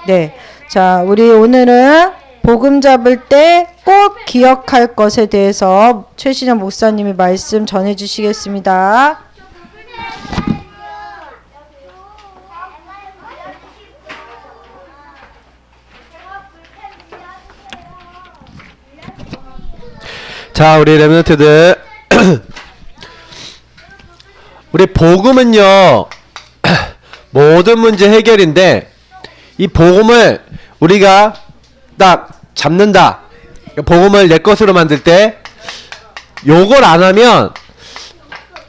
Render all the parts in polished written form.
네. 자, 우리 오늘은 복음 잡을 때 꼭 기억할 것에 대해서 최신영 목사님이 말씀 전해 주시겠습니다. 자, 우리 렘넌트들 우리 복음은요 모든 문제 해결인데 이 복음을 우리가 딱 잡는다. 복음을 내 것으로 만들 때 요걸 안 하면,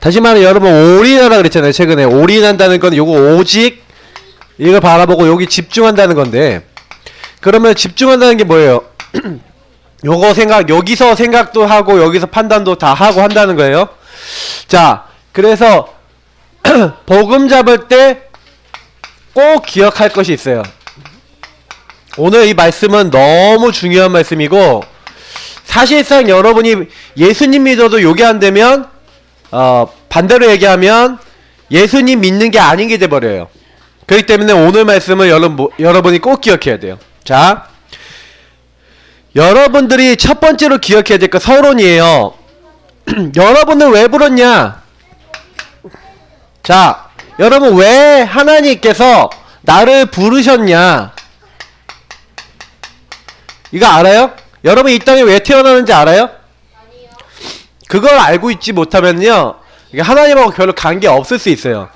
다시 말해 여러분 올인하라 그랬잖아요. 최근에 올인한다는 건 요거 오직 이걸 바라보고 여기 집중한다는 건데, 그러면 집중한다는 게 뭐예요? 요거 생각, 여기서 생각도 하고 여기서 판단도 다 하고 한다는 거예요. 자, 그래서 복음 잡을 때 꼭 기억할 것이 있어요. 오늘 이 말씀은 너무 중요한 말씀이고, 사실상 여러분이 예수님 믿어도 요게 안 되면 반대로 얘기하면 예수님 믿는 게 아닌 게 돼버려요. 그렇기 때문에 오늘 말씀을 여러분이 꼭 기억해야 돼요. 자, 여러분들이 첫 번째로 기억해야 될 거 서론이에요. 여러분은 왜 불렀냐? 자, 여러분 왜 하나님께서 나를 부르셨냐? 이거 알아요? 여러분 이 땅에 왜 태어나는지 알아요? 그걸 알고 있지 못하면요 하나님하고 별로 관계 없을 수 있어요.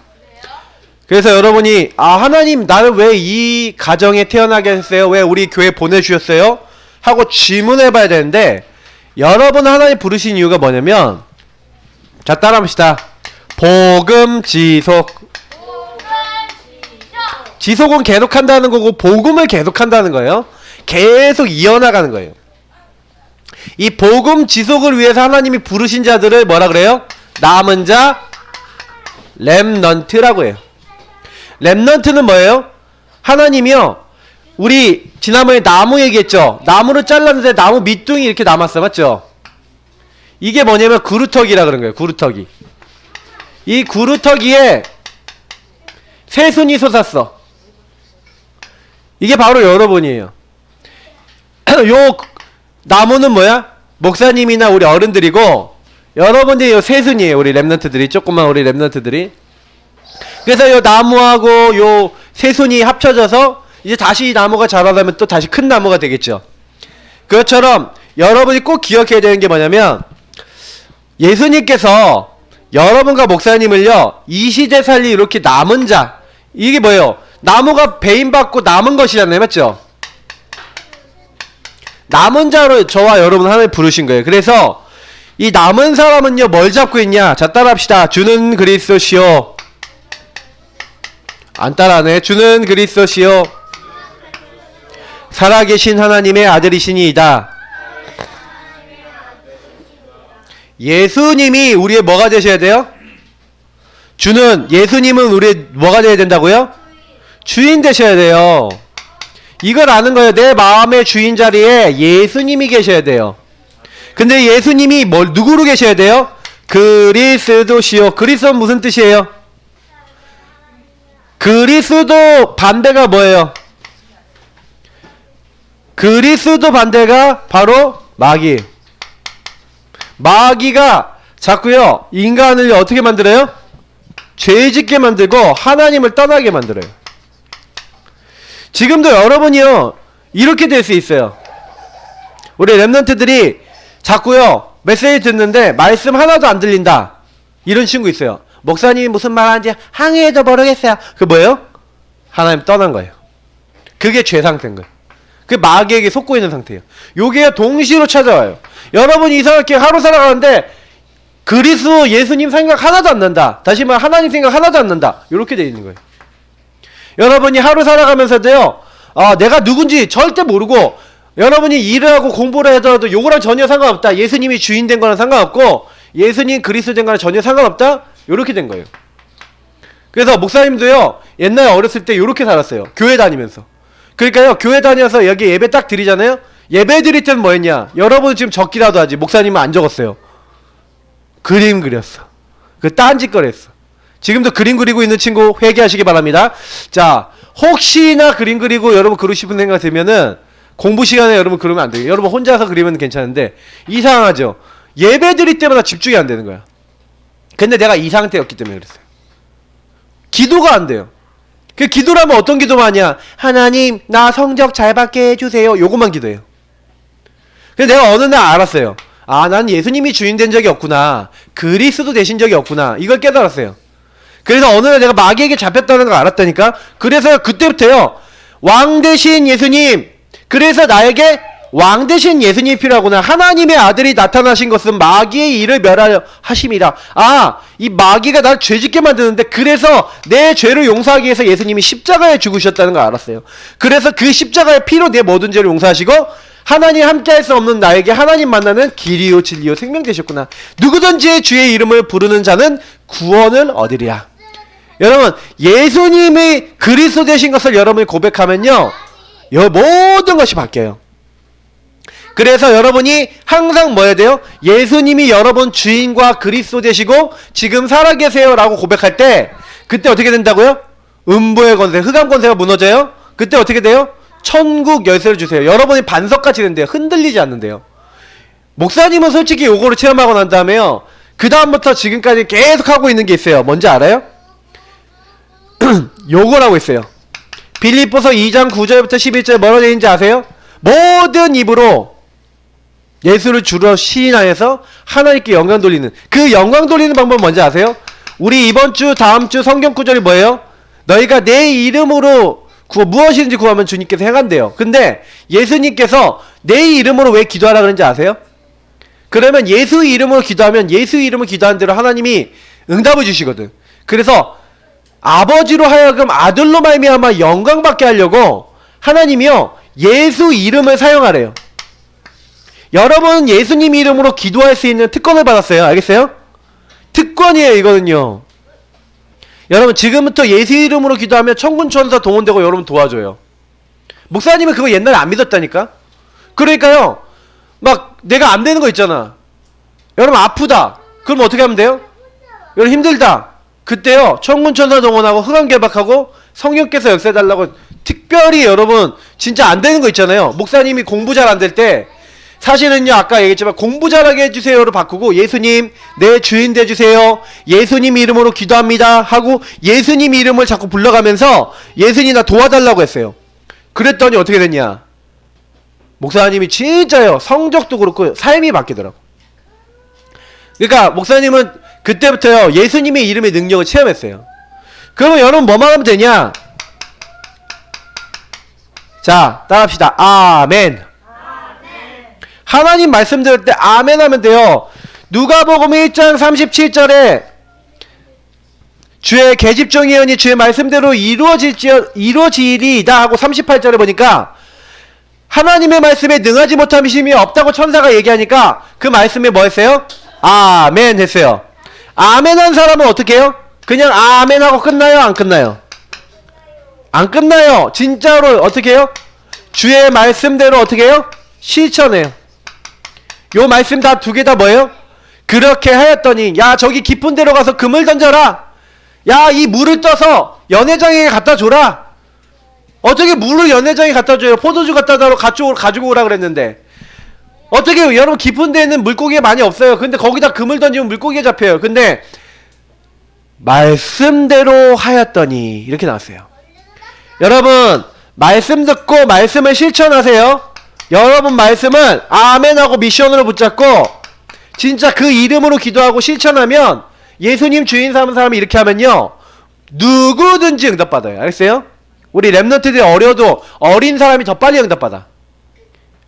그래서 여러분이 하나님 나를 왜 이 가정에 태어나게 했어요? 왜 우리 교회 보내주셨어요? 하고 질문해 봐야 되는데, 여러분 하나님 부르신 이유가 뭐냐면, 자 따라합시다. 복음 지속. 지속은 계속한다는 거고 복음을 계속한다는 거예요. 계속 이어나가는 거예요. 이 복음 지속을 위해서 하나님이 부르신 자들을 뭐라 그래요? 남은 자 렘넌트라고 해요. 렘넌트는 뭐예요? 하나님이요, 우리 지난번에 나무 얘기했죠. 나무를 잘랐는데 나무 밑둥이 이렇게 남았어, 맞죠? 이게 뭐냐면 구루터기라 그런 거예요. 구루터기. 이 구루터기에 새순이 솟았어. 이게 바로 여러분이에요. 요 나무는 뭐야? 목사님이나 우리 어른들이고, 여러분들이 요 새순이에요. 우리 렘넌트들이, 조그만 우리 렘넌트들이. 그래서 요 나무하고 요 새순이 합쳐져서 이제 다시 이 나무가 자라려면 또 다시 큰 나무가 되겠죠. 그것처럼 여러분이 꼭 기억해야 되는 게 뭐냐면, 예수님께서 여러분과 목사님을요 이 시대 살리 이렇게 남은 자, 이게 뭐예요? 나무가 배임받고 남은 것이잖아요, 맞죠? 남은 자로 저와 여러분 하나님 부르신 거예요. 그래서 이 남은 사람은요 뭘 잡고 있냐? 자 따라합시다. 주는 그리스도시요. 안 따라하네. 주는 그리스도시요 살아계신 하나님의 아들이시니이다. 예수님이 우리의 뭐가 되셔야 돼요? 예수님은 우리의 뭐가 되어야 된다고요? 주인 되셔야 돼요. 이걸 아는 거예요. 내 마음의 주인 자리에 예수님이 계셔야 돼요. 근데 예수님이 누구로 계셔야 돼요? 그리스도시요. 그리스도는 무슨 뜻이에요? 그리스도 반대가 뭐예요? 그리스도 반대가 바로 마귀. 마귀가 자꾸요 인간을 어떻게 만들어요? 죄짓게 만들고 하나님을 떠나게 만들어요. 지금도 여러분이요 이렇게 될 수 있어요. 우리 렘넌트들이 자꾸요 메시지 듣는데 말씀 하나도 안 들린다, 이런 친구 있어요. 목사님이 무슨 말 하는지 항의해도 모르겠어요. 그 뭐예요? 하나님 떠난 거예요. 그게 죄 상태인 거예요. 그 마귀에게 속고 있는 상태예요. 요게 동시로 찾아와요. 여러분이 이상하게 하루 살아가는데 그리스도 예수님 생각 하나도 안 난다, 다시 말해 하나님 생각 하나도 안 난다, 이렇게 돼 있는 거예요. 여러분이 하루 살아가면서도요 내가 누군지 절대 모르고, 여러분이 일을 하고 공부를 하더라도 요거랑 전혀 상관없다, 예수님이 주인 된 거랑 상관없고 예수님 그리스도 된 거랑 전혀 상관없다, 요렇게 된 거예요. 그래서 목사님도요 옛날에 어렸을 때 요렇게 살았어요. 교회 다니면서. 그러니까요 교회 다녀서 여기 예배 딱 드리잖아요. 예배 드릴 때는 뭐 했냐? 여러분은 지금 적기라도 하지, 목사님은 안 적었어요. 그림 그렸어. 그 딴짓거리 했어. 지금도 그림 그리고 있는 친구 회개하시기 바랍니다. 자, 혹시나 그림 그리고 여러분 그리고 싶은 생각 들면은 공부 시간에 여러분 그러면 안 돼요. 여러분 혼자서 그리면 괜찮은데 이상하죠. 예배 드릴 때마다 집중이 안 되는 거야. 근데 내가 이 상태였기 때문에 그랬어요. 기도가 안 돼요. 그 기도라면 어떤 기도만 하냐? 하나님 나 성적 잘 받게 해주세요. 요것만 기도해요. 근데 내가 어느 날 알았어요. 아, 난 예수님이 주인 된 적이 없구나. 그리스도 되신 적이 없구나. 이걸 깨달았어요. 그래서 어느 날 내가 마귀에게 잡혔다는 걸 알았다니까. 그래서 그때부터요. 왕 대신 예수님. 그래서 나에게 왕 대신 예수님이 필요하구나. 하나님의 아들이 나타나신 것은 마귀의 일을 멸하려 하심이라. 아, 이 마귀가 날 죄짓게 만드는데 그래서 내 죄를 용서하기 위해서 예수님이 십자가에 죽으셨다는 걸 알았어요. 그래서 그 십자가의 피로 내 모든 죄를 용서하시고 하나님 함께할 수 없는 나에게 하나님 만나는 길이요 진리요 생명 되셨구나. 누구든지 주의 이름을 부르는 자는 구원을 얻으리라. 여러분, 예수님이 그리스도 되신 것을 여러분이 고백하면요, 모든 것이 바뀌어요. 그래서 여러분이 항상 뭐 해야 돼요? 예수님이 여러분 주인과 그리스도 되시고 지금 살아계세요 라고 고백할 때 그때 어떻게 된다고요? 음부의 권세, 흑암 권세가 무너져요. 그때 어떻게 돼요? 천국 열쇠를 주세요. 여러분이 반석같이 된대요. 흔들리지 않는데요. 목사님은 솔직히 요거를 체험하고 난 다음에요, 그 다음부터 지금까지 계속 하고 있는 게 있어요. 뭔지 알아요? 요거라고 있어요. 빌립보서 2장 9절부터 11절 뭐라고 되어 있는지 아세요? 모든 입으로 예수를 주로 시인하여서 하나님께 영광 돌리는, 그 영광 돌리는 방법 뭔지 아세요? 우리 이번 주 다음 주 성경 구절이 뭐예요? 너희가 내 이름으로 무엇이든지 구하면 주님께서 행한대요. 근데 예수님께서 내 이름으로 왜 기도하라 그런지 아세요? 그러면 예수 이름으로 기도하면 예수 이름으로 기도한 대로 하나님이 응답을 주시거든. 그래서 아버지로 하여금 아들로 말미암아 영광 받게 하려고 하나님이요 예수 이름을 사용하래요. 여러분 예수님 이름으로 기도할 수 있는 특권을 받았어요. 알겠어요? 특권이에요 이거는요. 여러분 지금부터 예수 이름으로 기도하면 천군 천사 동원되고 여러분 도와줘요. 목사님은 그거 옛날에 안 믿었다니까. 그러니까요 막 내가 안 되는 거 있잖아. 여러분 아프다. 그럼 어떻게 하면 돼요? 여러분 힘들다. 그때요 천군 천사 동원하고 흑암 개박하고 성령께서 역사해달라고 특별히 여러분 진짜 안 되는 거 있잖아요. 목사님이 공부 잘 안 될 때 사실은요 아까 얘기했지만 공부 잘하게 해주세요로 바꾸고 예수님 내 주인 돼주세요, 예수님 이름으로 기도합니다 하고 예수님 이름을 자꾸 불러가면서 예수님 나 도와달라고 했어요. 그랬더니 어떻게 됐냐, 목사님이 진짜요 성적도 그렇고 삶이 바뀌더라고. 그러니까 목사님은 그때부터요 예수님의 이름의 능력을 체험했어요. 그러면 여러분 뭐만 하면 되냐, 자 따라합시다. 아멘. 하나님 말씀 들을 때 아멘 하면 돼요. 누가복음 1장 37절에 주의 계집종 예언이 주의 말씀대로 이루어지리이다 하고 38절에 보니까 하나님의 말씀에 능하지 못함이 없다고 천사가 얘기하니까 그 말씀에 뭐 했어요? 아멘 했어요. 아멘 한 사람은 어떻게 해요? 그냥 아멘 하고 끝나요? 안 끝나요? 안 끝나요. 진짜로 어떻게 해요? 주의 말씀대로 어떻게 해요? 실천해요. 요 말씀 다 두 개 다 뭐예요? 그렇게 하였더니 야 저기 깊은 데로 가서 금을 던져라. 야 이 물을 떠서 연회장에게 갖다 줘라. 어떻게 물을 연회장에 갖다 줘요? 포도주 갖다 달라고 가지고 오라 그랬는데 어떻게 여러분 깊은 데는 물고기가 많이 없어요. 근데 거기다 금을 던지면 물고기가 잡혀요. 근데 말씀대로 하였더니 이렇게 나왔어요. 여러분 말씀 듣고 말씀을 실천하세요. 여러분 말씀을 아멘하고 미션으로 붙잡고 진짜 그 이름으로 기도하고 실천하면 예수님 주인 삼은 사람이 이렇게 하면요 누구든지 응답받아요. 알겠어요? 우리 랩런트들이 어려도 어린 사람이 더 빨리 응답받아.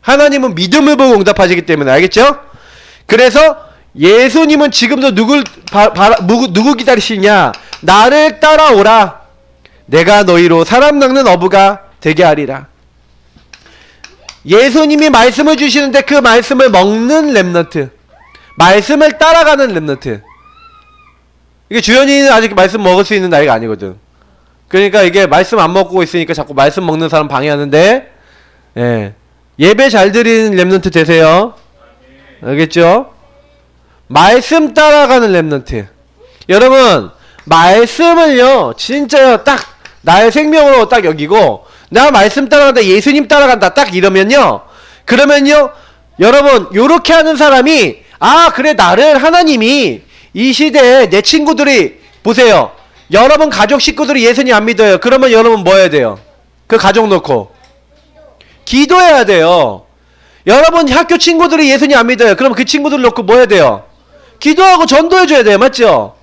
하나님은 믿음을 보고 응답하시기 때문에. 알겠죠? 그래서 예수님은 지금도 누구 기다리시냐, 나를 따라오라 내가 너희로 사람 낚는 어부가 되게 하리라. 예수님이 말씀을 주시는데 그 말씀을 먹는 랩런트, 말씀을 따라가는 랩런트. 이게 주연이는 아직 말씀 먹을 수 있는 나이가 아니거든. 그러니까 이게 말씀 안 먹고 있으니까 자꾸 말씀 먹는 사람 방해하는데, 예배 잘 드리는 랩런트 되세요. 알겠죠? 말씀 따라가는 랩런트. 여러분 말씀을요 진짜요 딱 나의 생명으로 딱 여기고 나 말씀 따라간다 예수님 따라간다 딱 이러면요 그러면요 여러분 요렇게 하는 사람이 아 그래 나를 하나님이 이 시대에 내 친구들이 보세요 여러분 가족 식구들이 예수님 안 믿어요 그러면 여러분 뭐 해야 돼요 그 가족 놓고 기도해야 돼요 여러분 학교 친구들이 예수님 안 믿어요 그러면 그 친구들 놓고 뭐 해야 돼요 기도하고 전도해줘야 돼요 맞죠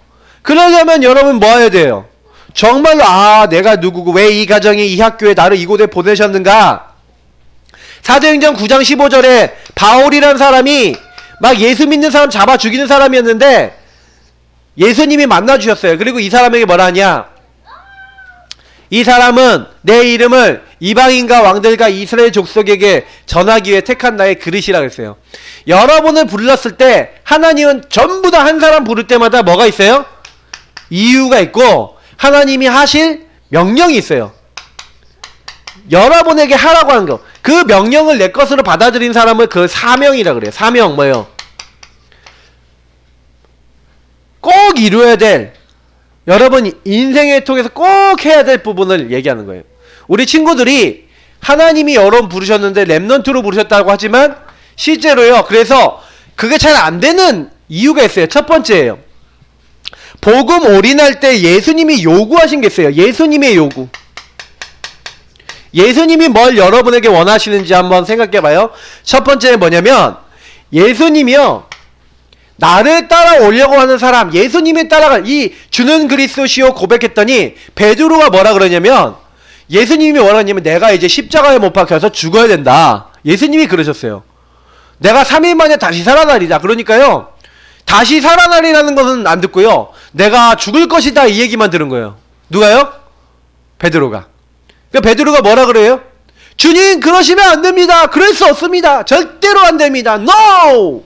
그러려면 여러분 뭐 해야 돼요 정말로 아 내가 누구고 왜 이 가정이 이 학교에 나를 이곳에 보내셨는가 사도행전 9장 15절에 바울이란 사람이 막 예수 믿는 사람 잡아 죽이는 사람이었는데 예수님이 만나주셨어요 그리고 이 사람에게 뭐라 하냐 이 사람은 내 이름을 이방인과 왕들과 이스라엘 족속에게 전하기 위해 택한 나의 그릇이라 그랬어요 여러분을 불렀을 때 하나님은 전부 다 한 사람 부를 때마다 뭐가 있어요? 이유가 있고 하나님이 하실 명령이 있어요 여러분에게 하라고 하는 거 그 명령을 내 것으로 받아들인 사람을 그 사명이라 그래요 사명 뭐예요? 꼭 이루어야 될 여러분 인생을 통해서 꼭 해야 될 부분을 얘기하는 거예요 우리 친구들이 하나님이 여러분 부르셨는데 렘넌트로 부르셨다고 하지만 실제로요 그래서 그게 잘 안 되는 이유가 있어요 첫 번째예요 복음 올인할 때 예수님이 요구하신 게 있어요 예수님의 요구 예수님이 뭘 여러분에게 원하시는지 한번 생각해봐요 첫 번째는 뭐냐면 예수님이요 나를 따라오려고 하는 사람 예수님이 따라갈 이 주는 그리스도시요 고백했더니 베드로가 뭐라 그러냐면 예수님이 뭐라 하냐면 내가 이제 십자가에 못 박혀서 죽어야 된다 예수님이 그러셨어요 내가 3일 만에 다시 살아나리다 그러니까요 다시 살아나리라는 것은 안 듣고요 내가 죽을 것이다 이 얘기만 들은 거예요 누가요? 베드로가 그러니까 베드로가 뭐라 그래요? 주님 그러시면 안 됩니다 그럴 수 없습니다 절대로 안 됩니다 NO!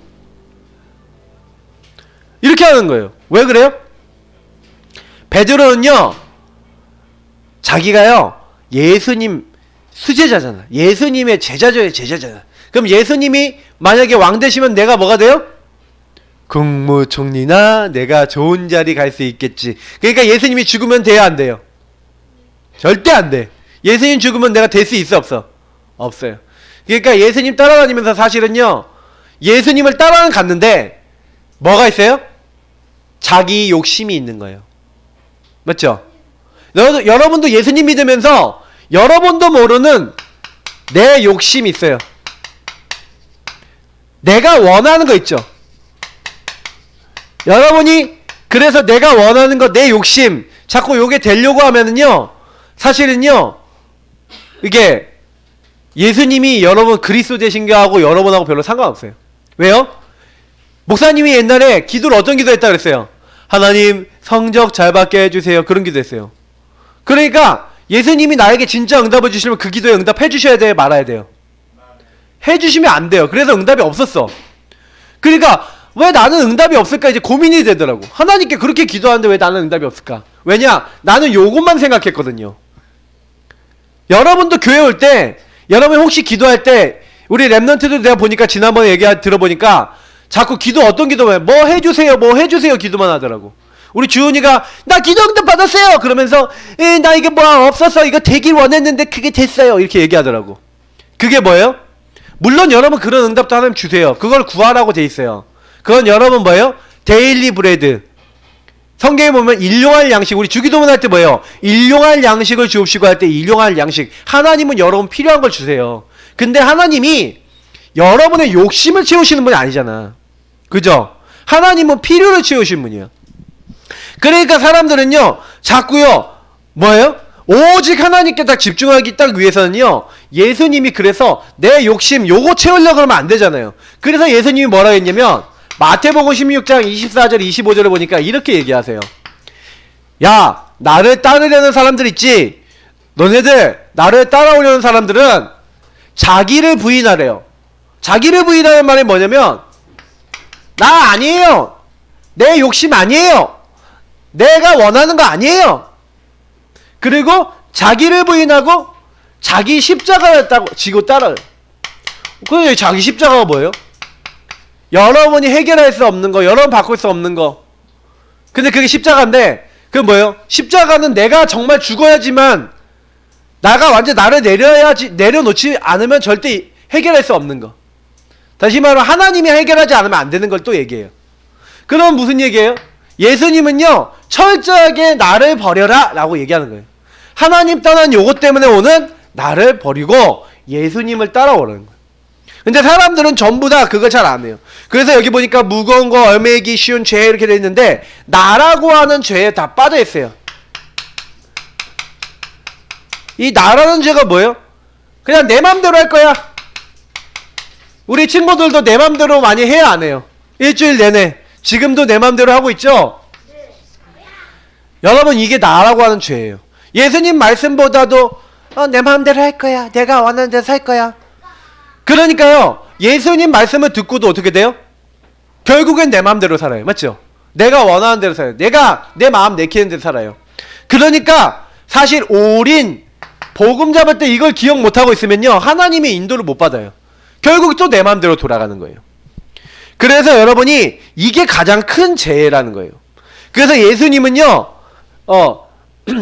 이렇게 하는 거예요 왜 그래요? 베드로는요 자기가요 예수님 수제자잖아 예수님의 제자잖아 그럼 예수님이 만약에 왕 되시면 내가 뭐가 돼요? 국무총리나 내가 좋은 자리 갈 수 있겠지 그러니까 예수님이 죽으면 돼야 안 돼요? 절대 안 돼 예수님 죽으면 내가 될 수 있어 없어? 없어요 그러니까 예수님 따라다니면서 사실은요 예수님을 따라는 갔는데 뭐가 있어요? 자기 욕심이 있는 거예요 맞죠? 여러분도 예수님 믿으면서 여러분도 모르는 내 욕심이 있어요 내가 원하는 거 있죠 여러분이 그래서 내가 원하는 거 내 욕심 자꾸 요게 되려고 하면은요 사실은요 이게 예수님이 여러분 그리스도 되신 거하고 여러분하고 별로 상관없어요 왜요? 목사님이 옛날에 기도를 어떤 기도 했다 그랬어요 하나님 성적 잘 받게 해주세요 그런 기도 했어요 그러니까 예수님이 나에게 진짜 응답을 주시면 그 기도에 응답해 주셔야 돼요 말아야 돼요 해주시면 안 돼요 그래서 응답이 없었어 그러니까 왜 나는 응답이 없을까 이제 고민이 되더라고 하나님께 그렇게 기도하는데 왜 나는 응답이 없을까 왜냐 나는 요것만 생각했거든요 여러분도 교회 올 때 여러분 혹시 기도할 때 우리 랩런트도 내가 보니까 지난번에 들어보니까 자꾸 기도 어떤 기도만 해? 뭐 해주세요 기도만 하더라고 우리 주은이가 나 기도 응답 받았어요 그러면서 나 이게 뭐 없었어 이거 되길 원했는데 그게 됐어요 이렇게 얘기하더라고 그게 뭐예요? 물론 여러분 그런 응답도 하나님 주세요 그걸 구하라고 돼 있어요 그건 여러분 뭐예요? 데일리 브레드 성경에 보면 일용할 양식 우리 주기도문 할 때 뭐예요? 일용할 양식을 주옵시고 할 때 일용할 양식 하나님은 여러분 필요한 걸 주세요 근데 하나님이 여러분의 욕심을 채우시는 분이 아니잖아 그죠? 하나님은 필요를 채우신 분이에요 그러니까 사람들은요 자꾸요 뭐예요? 오직 하나님께 딱 집중하기 딱 위해서는요 예수님이 그래서 내 욕심 요거 채우려고 하면 안 되잖아요 그래서 예수님이 뭐라 했냐면 마태복음 16장 24절 25절을 보니까 이렇게 얘기하세요 야 나를 따르려는 사람들 있지 너네들 나를 따라오려는 사람들은 자기를 부인하래요 자기를 부인하는 말이 뭐냐면 나 아니에요 내 욕심 아니에요 내가 원하는 거 아니에요 그리고 자기를 부인하고 자기 십자가를 지고 따라요 그게 자기 십자가가 뭐예요? 여러분이 해결할 수 없는 거 여러분 바꿀 수 없는 거 근데 그게 십자가인데 그 뭐예요? 십자가는 내가 정말 죽어야지만 나가 완전 나를 내려놓지 않으면 절대 해결할 수 없는 거. 다시 말하면 하나님이 해결하지 않으면 안 되는 걸 또 얘기해요. 그럼 무슨 얘기예요? 예수님은요 철저하게 나를 버려라 라고 얘기하는 거예요. 하나님 떠난 요것 때문에 오는 나를 버리고 예수님을 따라오라는 거예요. 근데 사람들은 전부 다 그걸 잘 안 해요. 그래서 여기 보니까 무거운 거, 얼매기 쉬운 죄 이렇게 돼 있는데 나라고 하는 죄에 다 빠져 있어요. 이 나라는 죄가 뭐예요? 그냥 내 맘대로 할 거야. 우리 친구들도 내 맘대로 많이 해야 안 해요? 일주일 내내 지금도 내 맘대로 하고 있죠? 여러분 이게 나라고 하는 죄예요. 예수님 말씀보다도 내 맘대로 할 거야. 내가 원하는 대로 살 거야. 그러니까요 예수님 말씀을 듣고도 어떻게 돼요? 결국엔 내 맘대로 살아요. 맞죠? 내가 원하는 대로 살아요. 내가 내 마음 내키는 대로 살아요. 그러니까 사실 올인 복음 잡을 때 이걸 기억 못하고 있으면요 하나님의 인도를 못 받아요. 결국 또 내 맘대로 돌아가는 거예요. 그래서 여러분이 이게 가장 큰 죄라는 거예요. 그래서 예수님은요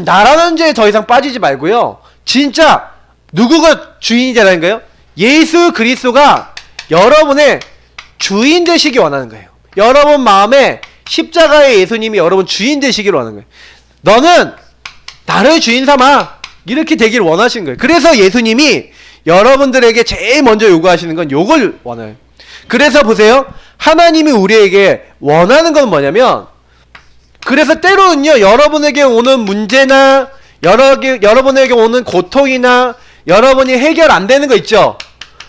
나라는 죄에 더 이상 빠지지 말고요 진짜 누구가 주인이 되라는 거예요? 예수 그리스도가 여러분의 주인 되시기 원하는 거예요. 여러분 마음에 십자가의 예수님이 여러분 주인 되시기를 원하는 거예요. 너는 나를 주인 삼아 이렇게 되길 원하시는 거예요. 그래서 예수님이 여러분들에게 제일 먼저 요구하시는 건 요걸 원해요. 그래서 보세요. 하나님이 우리에게 원하는 건 뭐냐면 그래서 때로는요 여러분에게 오는 문제나 여러분에게 오는 고통이나 여러분이 해결 안 되는 거 있죠.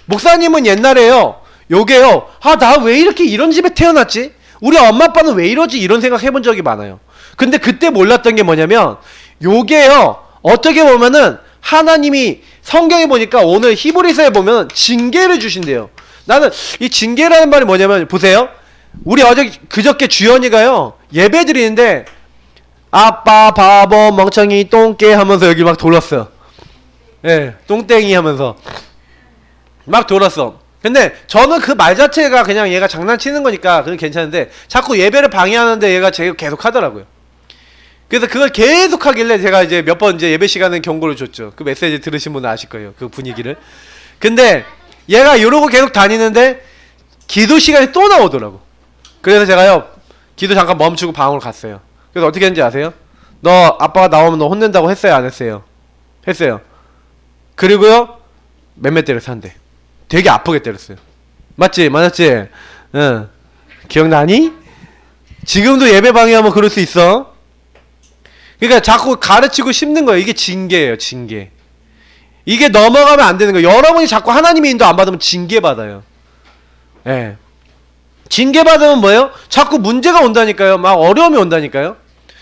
목사님은 옛날에요 요게요 나 왜 이렇게 이런 집에 태어났지? 우리 엄마 아빠는 왜 이러지? 이런 생각 해본 적이 많아요. 근데 그때 몰랐던 게 뭐냐면 요게요 어떻게 보면은 하나님이 성경에 보니까 오늘 히브리서에 보면 징계를 주신대요. 나는 이 징계라는 말이 뭐냐면 보세요. 우리 그저께 주연이가요 예배 드리는데 아빠 바보 멍청이 똥개 하면서 여기 막 돌았어요. 예, 똥땡이 하면서 막 돌았어. 근데 저는 그 말 자체가 그냥 얘가 장난치는 거니까 그건 괜찮은데 자꾸 예배를 방해하는데 얘가 계속 하더라고요. 그래서 그걸 계속 하길래 제가 이제 몇 번 이제 예배 시간에 경고를 줬죠. 그 메시지 들으신 분은 아실 거예요. 그 분위기를. 근데 얘가 이러고 계속 다니는데 기도 시간이 또 나오더라고. 그래서 제가요 기도 잠깐 멈추고 방으로 갔어요. 그래서 어떻게 했는지 아세요? 너 아빠가 나오면 너 혼낸다고 했어요 안 했어요? 했어요. 그리고요 몇 때려서 한대. 되게 아프게 때렸어요. 맞지? 맞았지? 응. 기억나니? 지금도 예배 방해하면 그럴 수 있어. 그러니까 자꾸 가르치고 씹는 거예요. 이게 징계예요. 징계. 이게 넘어가면 안 되는 거예요. 여러분이 자꾸 하나님의 인도 안 받으면 징계받아요. 예. 징계받으면 뭐예요? 자꾸 문제가 온다니까요. 막 어려움이 온다니까요.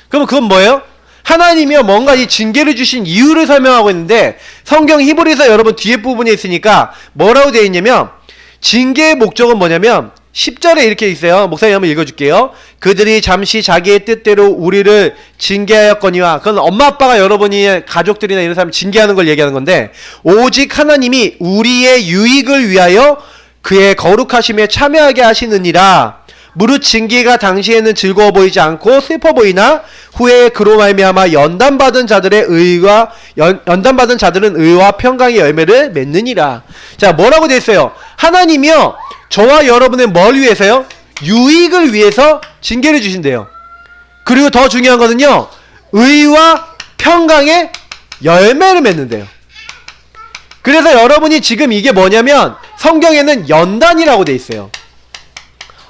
그럼 그건 뭐예요? 하나님이요 뭔가 이 징계를 주신 이유를 설명하고 있는데 성경 히브리서 여러분 뒤에 부분에 있으니까 뭐라고 되어 있냐면 징계의 목적은 뭐냐면 10절에 이렇게 있어요. 목사님 한번 읽어줄게요. 그들이 잠시 자기의 뜻대로 우리를 징계하였거니와 그건 엄마 아빠가 여러분이 가족들이나 이런 사람 징계하는 걸 얘기하는 건데 오직 하나님이 우리의 유익을 위하여 그의 거룩하심에 참여하게 하시느니라. 무릇 징계가 당시에는 즐거워 보이지 않고 슬퍼 보이나 후에 그로 말미암아 연단받은 자들은 의와 평강의 열매를 맺느니라. 자 뭐라고 돼 있어요? 하나님이요 저와 여러분의 뭘 위해서요? 유익을 위해서 징계를 주신대요. 그리고 더 중요한 거는요 의와 평강의 열매를 맺는데요. 그래서 여러분이 지금 이게 뭐냐면 성경에는 연단이라고 돼 있어요.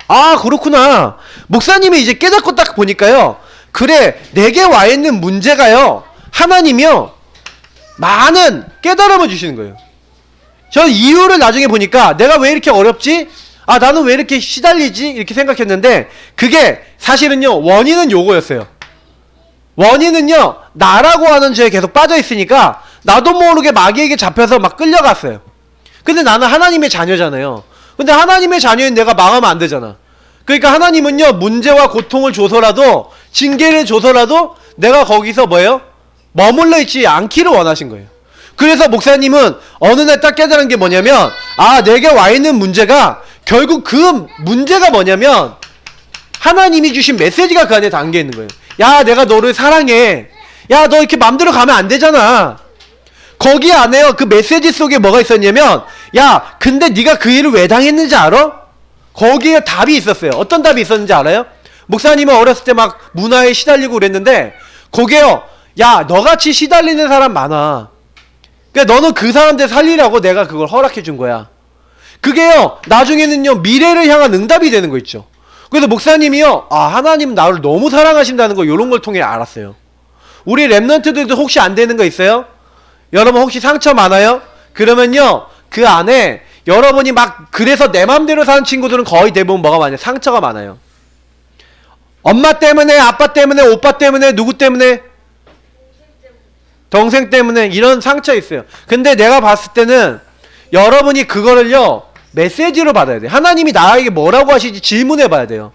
아 그렇구나. 목사님이 이제 깨닫고 딱 보니까요 그래 내게 와 있는 문제가요 하나님이요 많은 깨달음을 주시는 거예요. 전 이유를 나중에 보니까 내가 왜 이렇게 어렵지? 아 나는 왜 이렇게 시달리지? 이렇게 생각했는데 그게 사실은요 원인은 요거였어요. 원인은요 나라고 하는 죄에 계속 빠져 있으니까 나도 모르게 마귀에게 잡혀서 막 끌려갔어요. 근데 나는 하나님의 자녀잖아요. 근데 하나님의 자녀인 내가 망하면 안 되잖아. 그러니까 하나님은요 문제와 고통을 줘서라도 징계를 줘서라도 내가 거기서 뭐예요? 머물러 있지 않기를 원하신 거예요. 그래서 목사님은 어느 날 딱 깨달은 게 뭐냐면 아 내게 와 있는 문제가 결국 그 문제가 뭐냐면 하나님이 주신 메시지가 그 안에 담겨 있는 거예요. 야, 내가 너를 사랑해. 야, 너 이렇게 맘대로 가면 안 되잖아. 거기 안에요. 그 메시지 속에 뭐가 있었냐면, 야, 근데 네가 그 일을 왜 당했는지 알아? 거기에 답이 있었어요. 어떤 답이 있었는지 알아요? 목사님은 어렸을 때 막 문화에 시달리고 그랬는데, 거기에요. 야, 너같이 시달리는 사람 많아. 그러니까 너는 그 사람들 살리라고 내가 그걸 허락해 준 거야. 그게요, 나중에는요, 미래를 향한 응답이 되는 거 있죠. 그래서 목사님이요, 아, 하나님 나를 너무 사랑하신다는 거, 요런 걸 통해 알았어요. 우리 랩런트들도 혹시 안 되는 거 있어요? 여러분 혹시 상처 많아요? 그러면요, 그 안에 여러분이 막 그래서 내 맘대로 사는 친구들은 거의 대부분 뭐가 많아요? 상처가 많아요. 엄마 때문에, 아빠 때문에, 오빠 때문에, 누구 때문에? 동생 때문에. 이런 상처 있어요. 근데 내가 봤을 때는 여러분이 그거를요, 메시지로 받아야 돼요. 하나님이 나에게 뭐라고 하시지 질문해 봐야 돼요.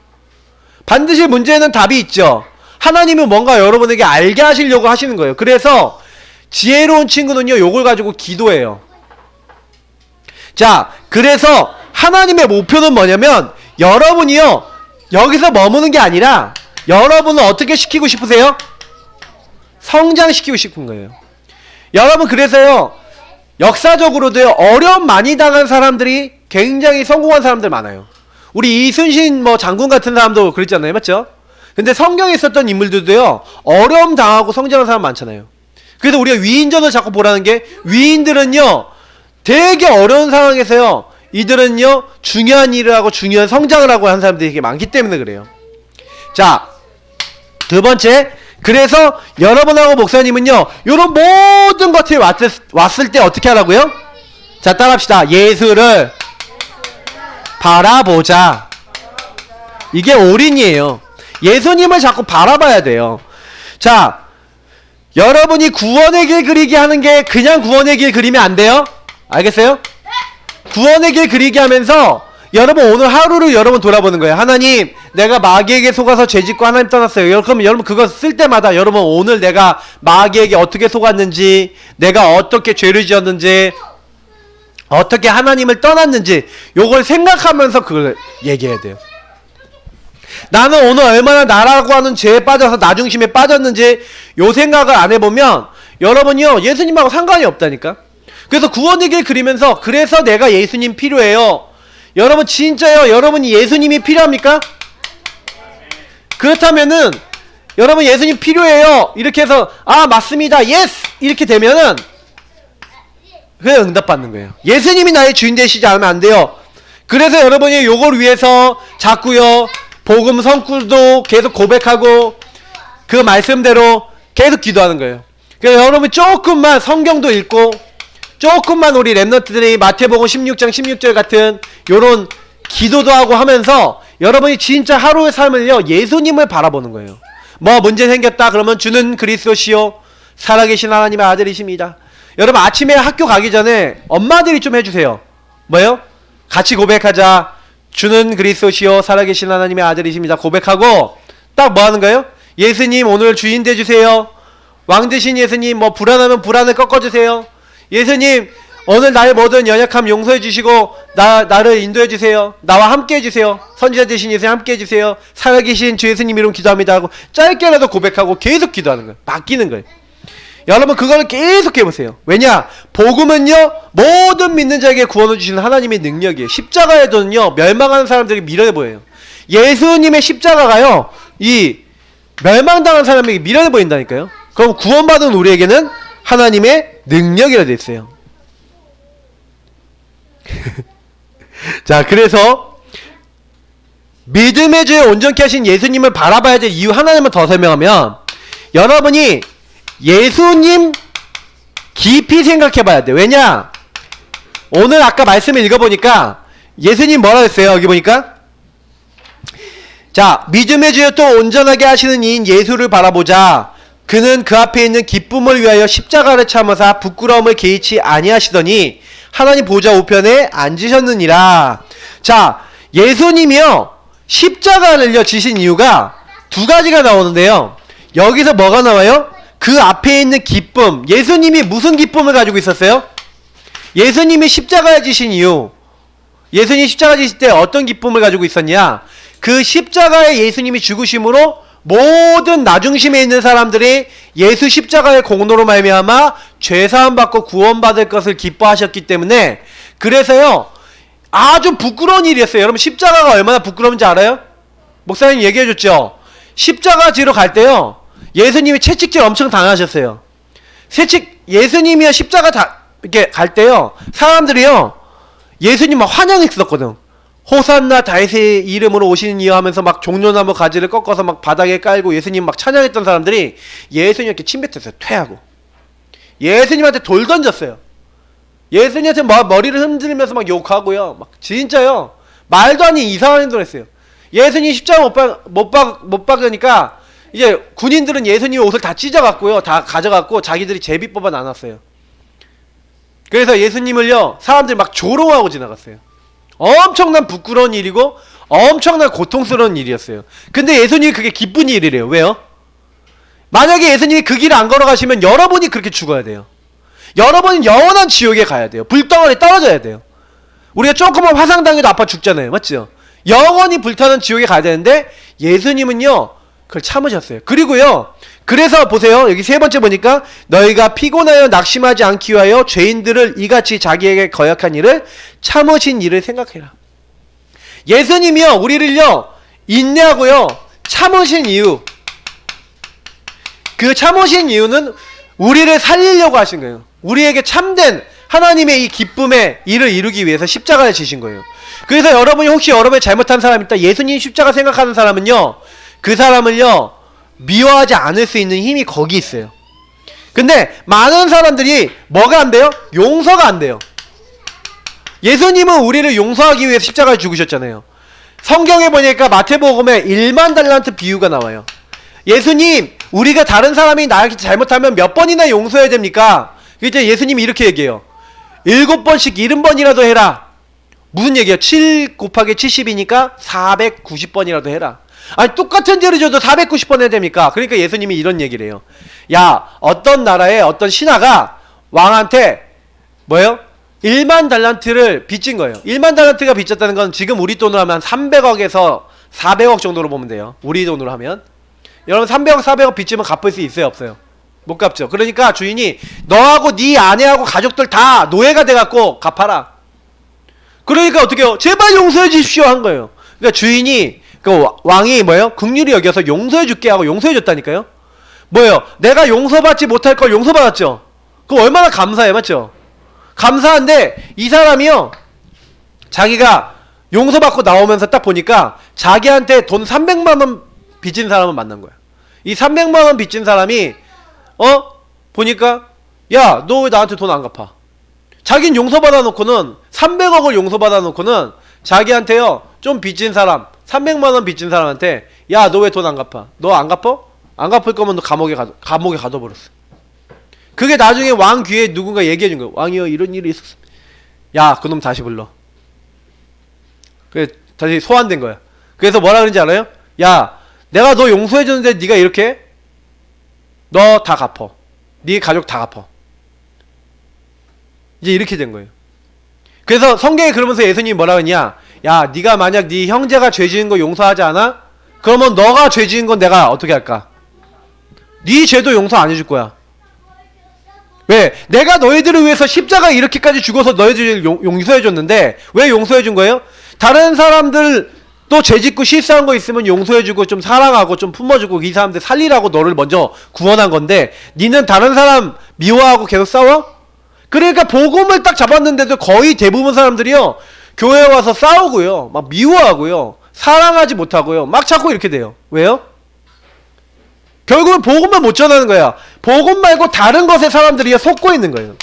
반드시 문제는 답이 있죠. 하나님은 뭔가 여러분에게 알게 하시려고 하시는 거예요. 그래서 지혜로운 친구는요, 요걸 가지고 기도해요. 자, 그래서 하나님의 목표는 뭐냐면, 여러분이요, 여기서 머무는 게 아니라 여러분은 어떻게 시키고 싶으세요? 성장시키고 싶은 거예요. 여러분, 그래서요, 역사적으로도요, 어려움 많이 당한 사람들이 굉장히 성공한 사람들 많아요. 우리 이순신 뭐 장군 같은 사람도 그랬잖아요. 맞죠? 근데 성경에 있었던 인물들도요, 어려움 당하고 성장한 사람 많잖아요. 그래서 우리가 위인전을 자꾸 보라는 게, 위인들은요, 되게 어려운 상황에서요, 이들은요, 중요한 일을 하고 중요한 성장을 하고 한 사람들이 되게 많기 때문에 그래요. 자, 두 번째, 그래서 여러분하고 목사님은요, 요런 모든 것들이 왔을 때 어떻게 하라고요? 자, 따라합시다. 예수를 바라보자. 이게 올인이에요. 예수님을 자꾸 바라봐야 돼요. 자, 여러분이 구원의 길 그리기 하는 게 그냥 구원의 길 그리면 안 돼요? 알겠어요? 구원의 길 그리기 하면서 여러분 오늘 하루를 여러분 돌아보는 거예요. 하나님, 내가 마귀에게 속아서 죄짓고 하나님 떠났어요. 그럼 여러분 그거 쓸 때마다 여러분 오늘 내가 마귀에게 어떻게 속았는지, 내가 어떻게 죄를 지었는지, 어떻게 하나님을 떠났는지, 요걸 생각하면서 그걸 얘기해야 돼요. 나는 오늘 얼마나 나라고 하는 죄에 빠져서 나중심에 빠졌는지 요 생각을 안 해보면 여러분이요, 예수님하고 상관이 없다니까. 그래서 구원의 길 그리면서, 그래서 내가 예수님 필요해요. 여러분 진짜요, 여러분이 예수님이 필요합니까? 그렇다면은 여러분 예수님 필요해요 이렇게 해서, 아 맞습니다, 예스 이렇게 되면은 그게 응답받는 거예요. 예수님이 나의 주인 되시지 않으면 안 돼요. 그래서 여러분이 요걸 위해서 자꾸요, 복음 성구도 계속 고백하고 그 말씀대로 계속 기도하는 거예요. 그래서 여러분 조금만 성경도 읽고, 조금만 우리 랩런트들이 마태복음 16장 16절 같은 요런 기도도 하고 하면서 여러분이 진짜 하루의 삶을요, 예수님을 바라보는 거예요. 뭐 문제 생겼다 그러면 주는 그리스도시요 살아계신 하나님의 아들이십니다. 여러분 아침에 학교 가기 전에 엄마들이 좀 해주세요. 뭐요? 같이 고백하자. 주는 그리스도시요 살아계신 하나님의 아들이십니다. 고백하고 딱 뭐 하는 거예요? 예수님 오늘 주인 돼주세요. 왕 되신 예수님, 뭐 불안하면 불안을 꺾어주세요. 예수님 오늘 나의 모든 연약함 용서해 주시고 나를 인도해 주세요. 나와 함께 해주세요. 선지자 되신 예수님 함께 해주세요. 살아계신 주 예수님 이름 기도합니다 하고 짧게라도 고백하고 계속 기도하는 거예요. 바뀌는 거예요. 여러분 그거를 계속 해보세요. 왜냐? 복음은요, 모든 믿는 자에게 구원을 주시는 하나님의 능력이에요. 십자가에도는요, 멸망하는 사람들이 미련해 보여요. 예수님의 십자가가요, 이 멸망당한 사람에게 미련해 보인다니까요. 그럼 구원받은 우리에게는 하나님의 능력이라 되어 있어요. 자, 그래서 믿음의 죄에 온전케 하신 예수님을 바라봐야 될 이유 하나님을 더 설명하면, 여러분이 예수님 깊이 생각해 봐야 돼. 왜냐? 오늘 아까 말씀을 읽어보니까 예수님 뭐라 했어요? 여기 보니까, 자, 믿음의 죄에 또 온전하게 하시는 이인 예수를 바라보자. 그는 그 앞에 있는 기쁨을 위하여 십자가를 참으사 부끄러움을 개의치 아니하시더니 하나님 보좌 우편에 앉으셨느니라. 자, 예수님이요, 십자가를요 지신 이유가 두 가지가 나오는데요, 여기서 뭐가 나와요? 그 앞에 있는 기쁨. 예수님이 무슨 기쁨을 가지고 있었어요? 예수님이 십자가에 지신 이유, 예수님이 십자가 지실 때 어떤 기쁨을 가지고 있었냐? 그 십자가에 예수님이 죽으심으로 모든 나중심에 있는 사람들이 예수 십자가의 공로로 말미암아 죄사함 받고 구원받을 것을 기뻐하셨기 때문에, 그래서요 아주 부끄러운 일이었어요. 여러분 십자가가 얼마나 부끄러운지 알아요? 목사님 얘기해줬죠. 십자가 지러 갈 때요 예수님이 채찍질 엄청 당하셨어요. 예수님이요 십자가 이렇게 갈 때요 사람들이요 예수님 막 환영했었거든. 호산나 다윗의 이름으로 오시는 이여 하면서 막 종려나무 가지를 꺾어서 막 바닥에 깔고 예수님 막 찬양했던 사람들이 예수님 이렇게 침뱉었어요. 퇴하고 예수님한테 돌 던졌어요. 예수님한테 머리를 흔들면서 막 욕하고요. 막 진짜요 말도 아닌 이상한 행동을 했어요. 예수님 십자가 못 박으니까 이제 군인들은 예수님 옷을 다 찢어갖고요 다 가져갖고 자기들이 제비 뽑아 나눴어요. 그래서 예수님을요 사람들이 막 조롱하고 지나갔어요. 엄청난 부끄러운 일이고 엄청난 고통스러운 일이었어요. 근데 예수님이 그게 기쁜 일이래요. 왜요? 만약에 예수님이 그 길을 안 걸어가시면 여러분이 그렇게 죽어야 돼요. 여러분은 영원한 지옥에 가야 돼요. 불덩어리에 떨어져야 돼요. 우리가 조금만 화상당해도 아파 죽잖아요. 맞죠? 영원히 불타는 지옥에 가야 되는데 예수님은요 그걸 참으셨어요. 그리고요 그래서 보세요. 여기 세 번째 보니까 너희가 피곤하여 낙심하지 않기 위하여 죄인들을 이같이 자기에게 거역한 일을 참으신 일을 생각해라. 예수님이요 우리를요 인내하고요 참으신 이유, 그 참으신 이유는 우리를 살리려고 하신 거예요. 우리에게 참된 하나님의 이 기쁨의 일을 이루기 위해서 십자가를 지신 거예요. 그래서 여러분이 혹시 여러분이 잘못한 사람이 있다, 예수님 십자가 생각하는 사람은요 그 사람을요 미워하지 않을 수 있는 힘이 거기 있어요. 근데 많은 사람들이 뭐가 안 돼요? 용서가 안 돼요. 예수님은 우리를 용서하기 위해서 십자가를 죽으셨잖아요. 성경에 보니까 마태복음에 1만 달란트 비유가 나와요. 예수님 우리가 다른 사람이 나한테 잘못하면 몇 번이나 용서해야 됩니까? 이제 예수님이 이렇게 얘기해요. 7번씩 70번이라도 해라. 무슨 얘기예요? 7 곱하기 70이니까 490번이라도 해라. 아니 똑같은 죄를 져도 490번 해야 됩니까? 그러니까 예수님이 이런 얘기를 해요. 야 어떤 나라의 어떤 신하가 왕한테 뭐예요? 1만 달란트를 빚진 거예요. 1만 달란트가 빚졌다는 건 지금 우리 돈으로 하면 300억에서 400억 정도로 보면 돼요. 우리 돈으로 하면. 여러분 300억 400억 빚지면 갚을 수 있어요 없어요? 못 갚죠. 그러니까 주인이 너하고 네 아내하고 가족들 다 노예가 돼갖고 갚아라. 그러니까 어떻게 해요? 제발 용서해 주십시오 한 거예요. 그러니까 주인이 그 왕이 뭐예요? 긍휼히 여겨서 용서해 줄게 하고 용서해 줬다니까요. 뭐예요? 내가 용서받지 못할 걸 용서받았죠. 그거 얼마나 감사해. 맞죠? 감사한데 이 사람이요 자기가 용서받고 나오면서 딱 보니까 자기한테 돈 300만원 빚진 사람을 만난 거야. 이 300만원 빚진 사람이 보니까 야 너 왜 나한테 돈 안 갚아? 자긴 용서받아 놓고는 300억을 용서받아 놓고는 자기한테요 좀 빚진 사람 300만원 빚진 사람한테 야 너 왜 돈 안 갚아? 너 안 갚아? 안 갚을 거면 너 감옥에 가둬버렸어. 그게 나중에 왕 귀에 누군가 얘기해 준 거야. 왕이여 이런 일이 있었어. 야 그놈 다시 불러. 그래 다시 소환된 거야. 그래서 뭐라 그런지 알아요? 야 내가 너 용서해 줬는데 네가 이렇게 너 다 갚어. 네 가족 다 갚어. 이제 이렇게 된 거예요. 그래서 성경에 그러면서 예수님이 뭐라 그러냐? 야 네가 만약 네 형제가 죄 지은 거 용서하지 않아? 그러면 너가 죄 지은 건 내가 어떻게 할까? 네 죄도 용서 안 해줄 거야. 왜? 내가 너희들을 위해서 십자가 이렇게까지 죽어서 너희들을 용서해 줬는데 왜 용서해 준 거예요? 다른 사람들 또 죄짓고 실수한 거 있으면 용서해주고 좀 사랑하고 좀 품어주고 이 사람들 살리라고 너를 먼저 구원한 건데 니는 다른 사람 미워하고 계속 싸워? 그러니까 복음을 딱 잡았는데도 거의 대부분 사람들이요 교회에 와서 싸우고요 막 미워하고요 사랑하지 못하고요 막 자꾸 이렇게 돼요. 왜요? 결국은 복음만 못 전하는 거야. 복음 말고 다른 것에 사람들이 속고 있는 거예요.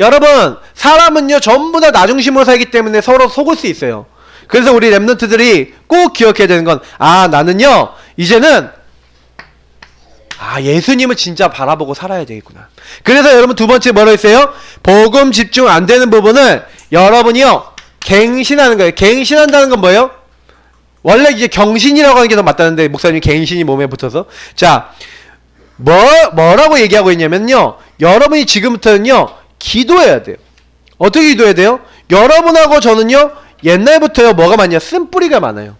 여러분 사람은요 전부 다 나중심으로 살기 때문에 서로 속을 수 있어요. 그래서 우리 랩런트들이 꼭 기억해야 되는 건 나는요 이제는 예수님을 진짜 바라보고 살아야 되겠구나. 그래서 여러분 두 번째 뭐라 했어요? 복음 집중 안 되는 부분을 여러분이요 갱신하는 거예요. 갱신한다는 건 뭐예요? 원래 이제 경신이라고 하는 게 더 맞다는데 목사님 갱신이 몸에 붙어서 자 뭐라고 얘기하고 있냐면요 여러분이 지금부터는요 기도해야 돼요. 어떻게 기도해야 돼요? 여러분하고 저는요 옛날부터요 뭐가 많냐? 쓴뿌리가 많아요.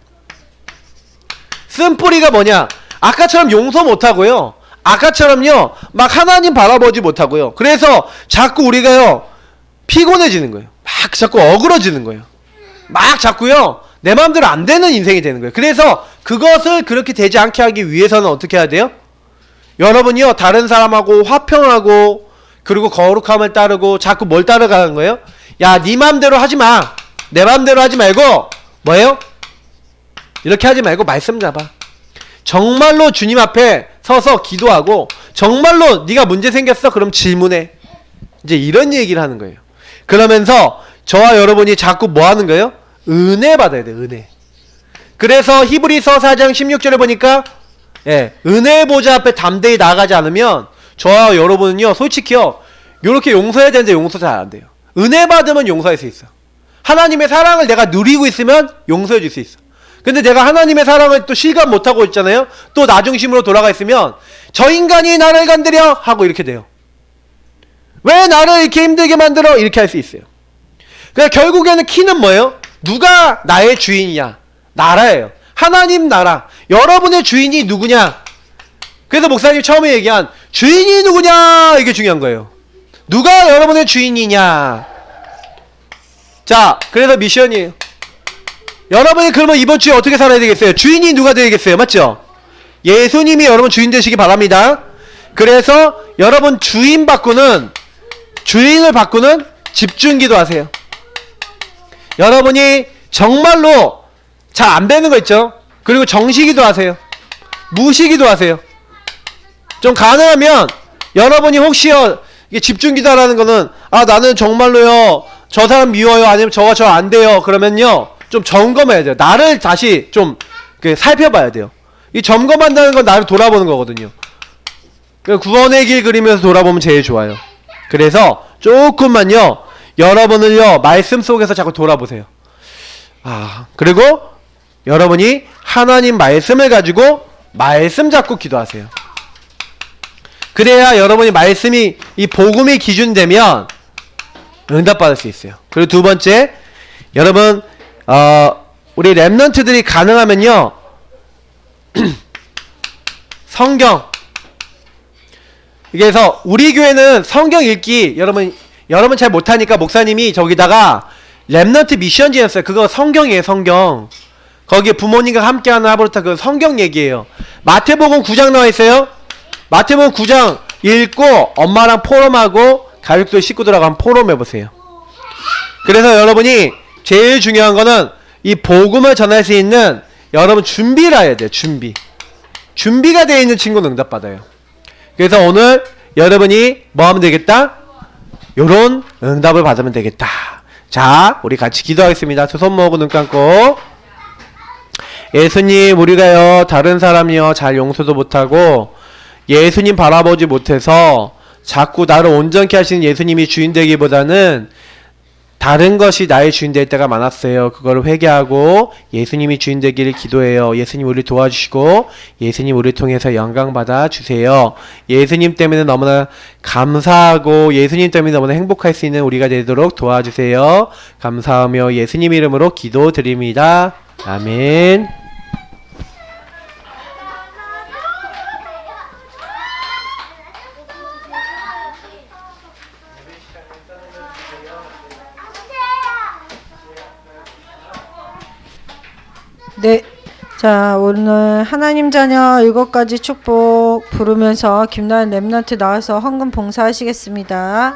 쓴뿌리가 뭐냐? 아까처럼 용서 못하고요. 아까처럼요. 막 하나님 바라보지 못하고요. 그래서 자꾸 우리가요. 피곤해지는 거예요. 막 자꾸 어그러지는 거예요. 막 자꾸요. 내 마음대로 안 되는 인생이 되는 거예요. 그래서 그것을 그렇게 되지 않게 하기 위해서는 어떻게 해야 돼요? 여러분이요. 다른 사람하고 화평하고 그리고 거룩함을 따르고 자꾸 뭘 따라가는 거예요? 야, 네 마음대로 하지 마. 내 마음대로 하지 말고 뭐예요? 이렇게 하지 말고 말씀 잡아. 정말로 주님 앞에 서서 기도하고 정말로 네가 문제 생겼어? 그럼 질문해. 이제 이런 얘기를 하는 거예요. 그러면서 저와 여러분이 자꾸 뭐 하는 거예요? 은혜 받아야 돼요. 은혜. 그래서 히브리서 4장 16절에 보니까 은혜의 보좌 앞에 담대히 나아가지 않으면 저와 여러분은요. 솔직히요. 요렇게 용서해야 되는데 용서 잘 안 돼요. 은혜 받으면 용서할 수 있어. 하나님의 사랑을 내가 누리고 있으면 용서해 줄 수 있어. 근데 내가 하나님의 사랑을 또 실감 못하고 있잖아요. 또 나 중심으로 돌아가 있으면 저 인간이 나를 건드려 하고 이렇게 돼요. 왜 나를 이렇게 힘들게 만들어? 이렇게 할 수 있어요. 그러니까 결국에는 키는 뭐예요? 누가 나의 주인이냐? 나라예요. 하나님 나라. 여러분의 주인이 누구냐? 그래서 목사님 처음에 얘기한 주인이 누구냐? 이게 중요한 거예요. 누가 여러분의 주인이냐? 자, 그래서 미션이에요. 여러분이 그러면 이번 주에 어떻게 살아야 되겠어요? 주인이 누가 되겠어요? 맞죠? 예수님이 여러분 주인 되시기 바랍니다. 그래서 여러분 주인을 바꾸는 집중기도 하세요. 여러분이 정말로 잘 안 되는 거 있죠? 그리고 정시기도 하세요. 무시기도 하세요. 좀 가능하면 여러분이 혹시요 이게 집중기도라는 거는 나는 정말로요 저 사람 미워요 아니면 저가 저 안 돼요 그러면요 좀 점검해야 돼요. 나를 다시 좀 살펴봐야 돼요. 이 점검한다는 건 나를 돌아보는 거거든요. 구원의 길 그리면서 돌아보면 제일 좋아요. 그래서 조금만요 여러분을요 말씀 속에서 자꾸 돌아보세요. 그리고 여러분이 하나님 말씀을 가지고 말씀 잡고 기도하세요. 그래야 여러분이 말씀이 이 복음이 기준되면 응답받을 수 있어요. 그리고 두 번째, 여러분 우리 랩런트들이 가능하면요 성경, 그래서 우리 교회는 성경 읽기 여러분 잘 못하니까 목사님이 저기다가 랩런트 미션지였어요. 그거 성경이에요. 성경. 거기에 부모님과 함께하는 하브르타 그 성경 얘기예요. 마태복음 9장 나와 있어요. 마태복음 9장 읽고 엄마랑 포럼하고 가족들 식구들하고 한번 포럼해보세요. 그래서 여러분이 제일 중요한 거는 이 복음을 전할 수 있는 여러분 준비를 해야 돼요. 준비가 되어 있는 친구는 응답받아요. 그래서 오늘 여러분이 뭐 하면 되겠다? 요런 응답을 받으면 되겠다. 자, 우리 같이 기도하겠습니다. 두 손 모으고 눈 감고. 예수님, 우리가요 다른 사람이요 잘 용서도 못하고 예수님 바라보지 못해서 자꾸 나를 온전케 하시는 예수님이 주인 되기보다는 다른 것이 나의 주인 될 때가 많았어요. 그거를 회개하고 예수님이 주인 되기를 기도해요. 예수님 우리 도와주시고 예수님 우리 통해서 영광 받아 주세요. 예수님 때문에 너무나 감사하고 예수님 때문에 너무나 행복할 수 있는 우리가 되도록 도와주세요. 감사하며 예수님 이름으로 기도드립니다. 아멘. 네. 자, 오늘 하나님 자녀 7가지 축복 부르면서 김나연 랩런트 나와서 헌금 봉사하시겠습니다.